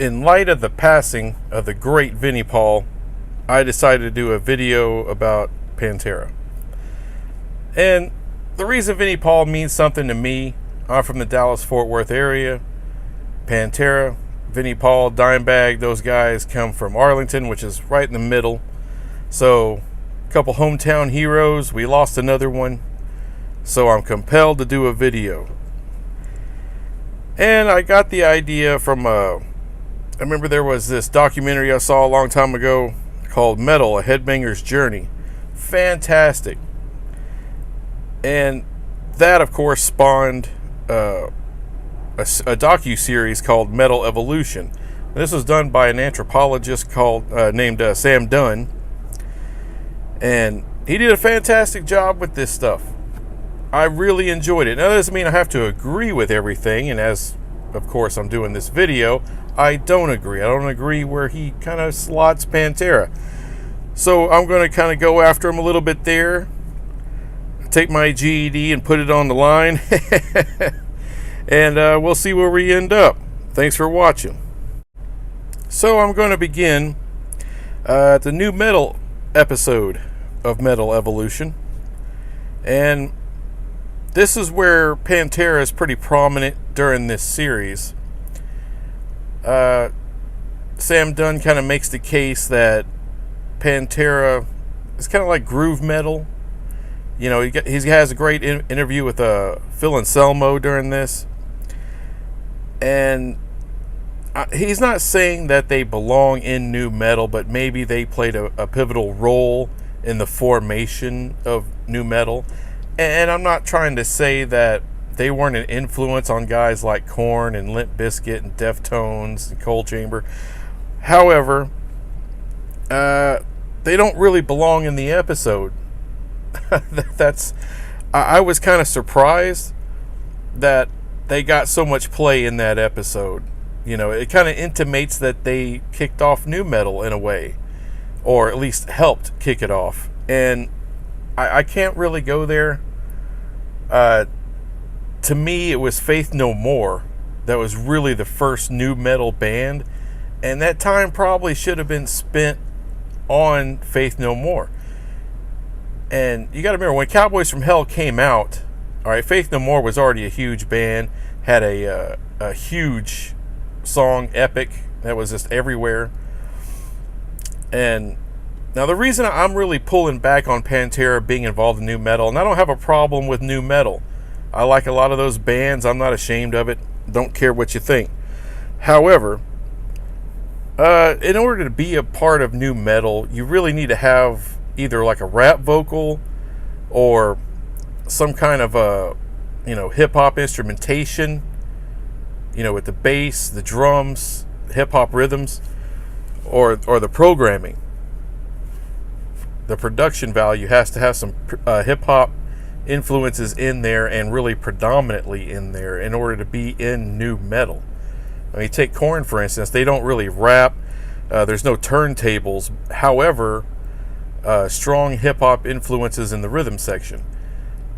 in light of the passing of the great Vinnie Paul, I decided to do a video about Pantera. And the reason Vinnie Paul means something to me, I'm from the Dallas-Fort Worth area. Pantera, Vinnie Paul, Dimebag, those guys come from Arlington, which is right in the middle. So, a couple hometown heroes. We lost another one. So I'm compelled to do a video. And I got the idea from I remember there was this documentary I saw a long time ago called Metal, A Headbanger's Journey. Fantastic. And that, of course, spawned a docu-series called Metal Evolution. This was done by an anthropologist named Sam Dunn. And he did a fantastic job with this stuff. I really enjoyed it. Now, that doesn't mean I have to agree with everything. And as, of course, I'm doing this video, I don't agree. I don't agree where he kind of slots Pantera. So I'm going to kind of go after him a little bit there. Take my GED and put it on the line. And we'll see where we end up. Thanks for watching. So I'm going to begin the new metal episode of Metal Evolution. And this is where Pantera is pretty prominent during this series. Sam Dunn kind of makes the case that Pantera is kind of like groove metal. You know, he has a great interview with Phil Anselmo during this. And he's not saying that they belong in new metal, but maybe they played a pivotal role in the formation of new metal. And I'm not trying to say that they weren't an influence on guys like Korn and Limp Bizkit and Deftones and Cold Chamber. However, they don't really belong in the episode. I was kind of surprised that they got so much play in that episode. You know, it kind of intimates that they kicked off new metal in a way, or at least helped kick it off. And I can't really go there. To me, it was Faith No More that was really the first new metal band, and that time probably should have been spent on Faith No More. And you got to remember, when Cowboys from Hell came out, all right, Faith No More was already a huge band, had a huge song, Epic, that was just everywhere. And now the reason I'm really pulling back on Pantera being involved in new metal, and I don't have a problem with new metal. I like a lot of those bands. I'm not ashamed of it. Don't care what you think. However, in order to be a part of new metal, you really need to have either like a rap vocal or some kind of hip-hop instrumentation, with the bass, the drums, hip-hop rhythms, or the programming. The production value has to have some hip-hop influences in there, and really predominantly in there, in order to be in new metal. I mean, take Korn, for instance. They don't really rap. There's no turntables. However, strong hip-hop influences in the rhythm section.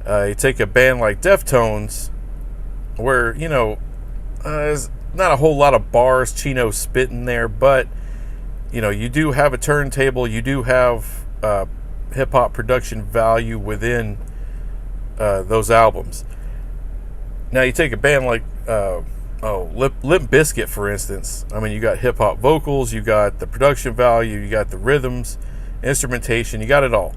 You take a band like Deftones, where, there's not a whole lot of bars Chino spitting there, but, you do have a turntable. You do have hip-hop production value within those albums. Now, you take a band like Limp Bizkit, for instance. I mean, you got hip-hop vocals, you got the production value, you got the rhythms, instrumentation, you got it all.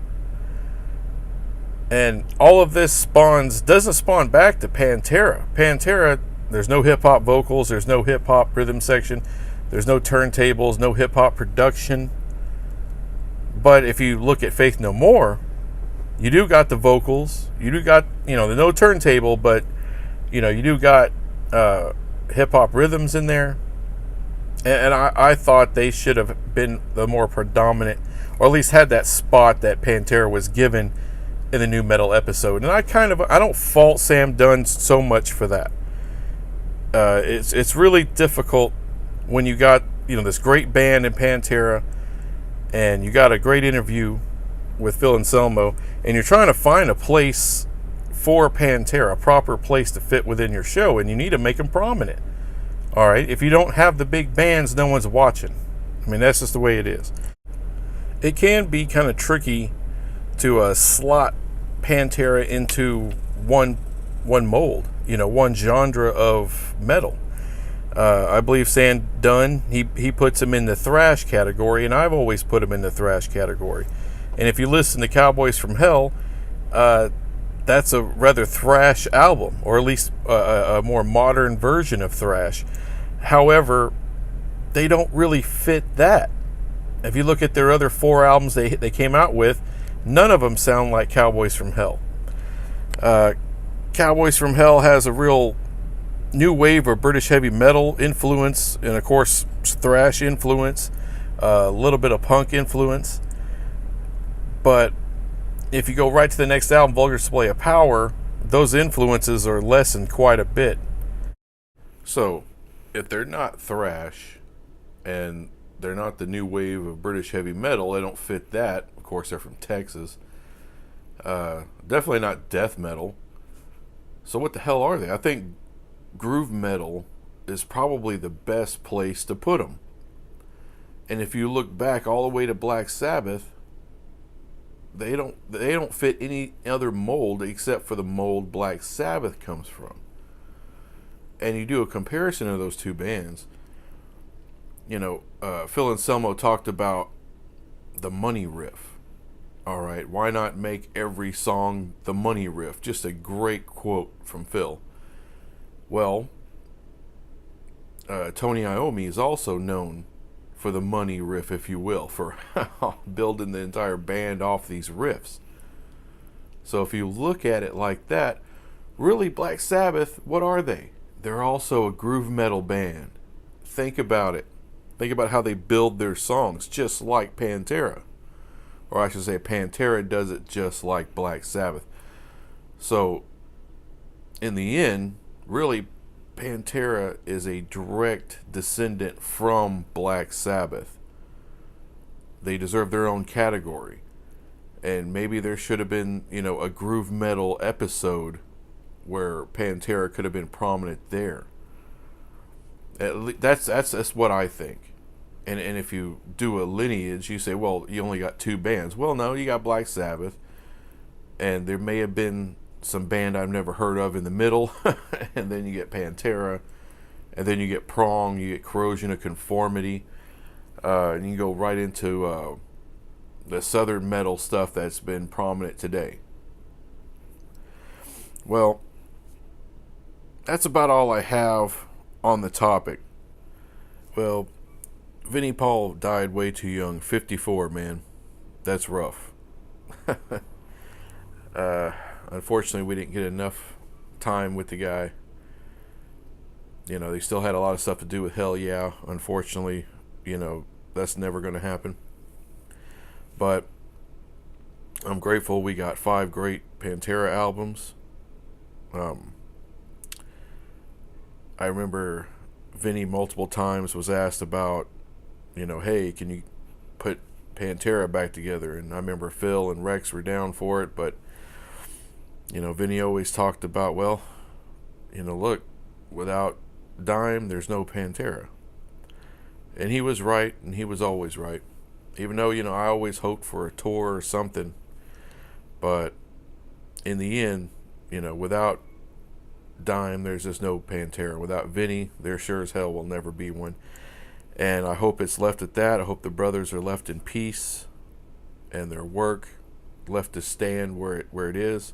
And all of this doesn't spawn back to Pantera. Pantera, there's no hip-hop vocals, there's no hip-hop rhythm section, there's no turntables, no hip-hop production. But if you look at Faith No More, you do got the vocals, you do got, the no turntable, but, you do got hip-hop rhythms in there. And I thought they should have been the more predominant, or at least had that spot that Pantera was given in the new metal episode. And I don't fault Sam Dunn so much for that. It's really difficult when you got, this great band in Pantera, and you got a great interview with Phil Anselmo, and you're trying to find a place for Pantera, a proper place to fit within your show, and you need to make them prominent. All right, if you don't have the big bands, no one's watching. I mean, that's just the way it is. It can be kind of tricky to slot Pantera into one mold, one genre of metal. I believe Sam Dunn, he puts him in the thrash category, and I've always put him in the thrash category. And if you listen to Cowboys from Hell, that's a rather thrash album, or at least a more modern version of thrash. However, they don't really fit that. If you look at their other 4 albums they came out with, none of them sound like Cowboys from Hell. Cowboys from Hell has a real new wave of British heavy metal influence, and of course thrash influence, a little bit of punk influence. But if you go right to the next album, Vulgar Display of Power, those influences are lessened quite a bit. So, if they're not thrash, and they're not the new wave of British heavy metal, they don't fit that. Of course, they're from Texas. Definitely not death metal. So what the hell are they? I think groove metal is probably the best place to put them. And if you look back all the way to Black Sabbath, they don't fit any other mold except for the mold Black Sabbath comes from. And you do a comparison of those two bands. Phil Anselmo talked about the money riff. All right, why not make every song the money riff? Just a great quote from Phil. Well, Tony Iommi is also known for the money riff, if you will, for building the entire band off these riffs. So if you look at it like that, really Black Sabbath, what are they? They're also a groove metal band. Think about it. Think about how they build their songs, just like Pantera. Or I should say Pantera does it just like Black Sabbath. So, in the end, really, Pantera is a direct descendant from Black Sabbath. They deserve their own category. And maybe there should have been, a groove metal episode where Pantera could have been prominent there. That's what I think. And if you do a lineage, you say, well, you only got 2 bands. Well, no, you got Black Sabbath, and there may have been some band I've never heard of in the middle, and then you get Pantera, and then you get Prong, you get Corrosion of Conformity, and you go right into the southern metal stuff that's been prominent today. Well, that's about all I have on the topic. Well, Vinnie Paul died way too young, 54, man. That's rough. Unfortunately, we didn't get enough time with the guy. They still had a lot of stuff to do with Hell Yeah. Unfortunately, that's never going to happen. But I'm grateful we got 5 great Pantera albums. I remember Vinny multiple times was asked about, hey, can you put Pantera back together? And I remember Phil and Rex were down for it, but, Vinny always talked about, well, look, without Dime, there's no Pantera. And he was right, and he was always right. Even though, I always hoped for a tour or something. But in the end, without Dime, there's just no Pantera. Without Vinny, there sure as hell will never be one. And I hope it's left at that. I hope the brothers are left in peace and their work left to stand where it is.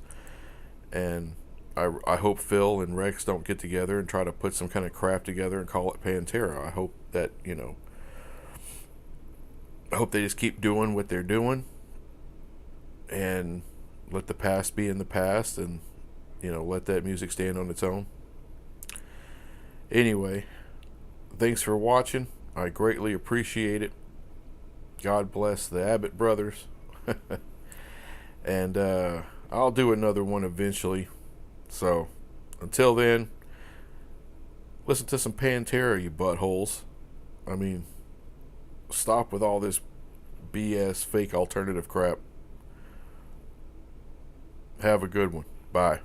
And I hope Phil and Rex don't get together and try to put some kind of crap together and call it Pantera. I hope that, I hope they just keep doing what they're doing and let the past be in the past and, let that music stand on its own. Anyway, thanks for watching. I greatly appreciate it. God bless the Abbott brothers. And I'll do another one eventually. So, until then, listen to some Pantera, you buttholes. I mean, stop with all this BS fake alternative crap. Have a good one. Bye.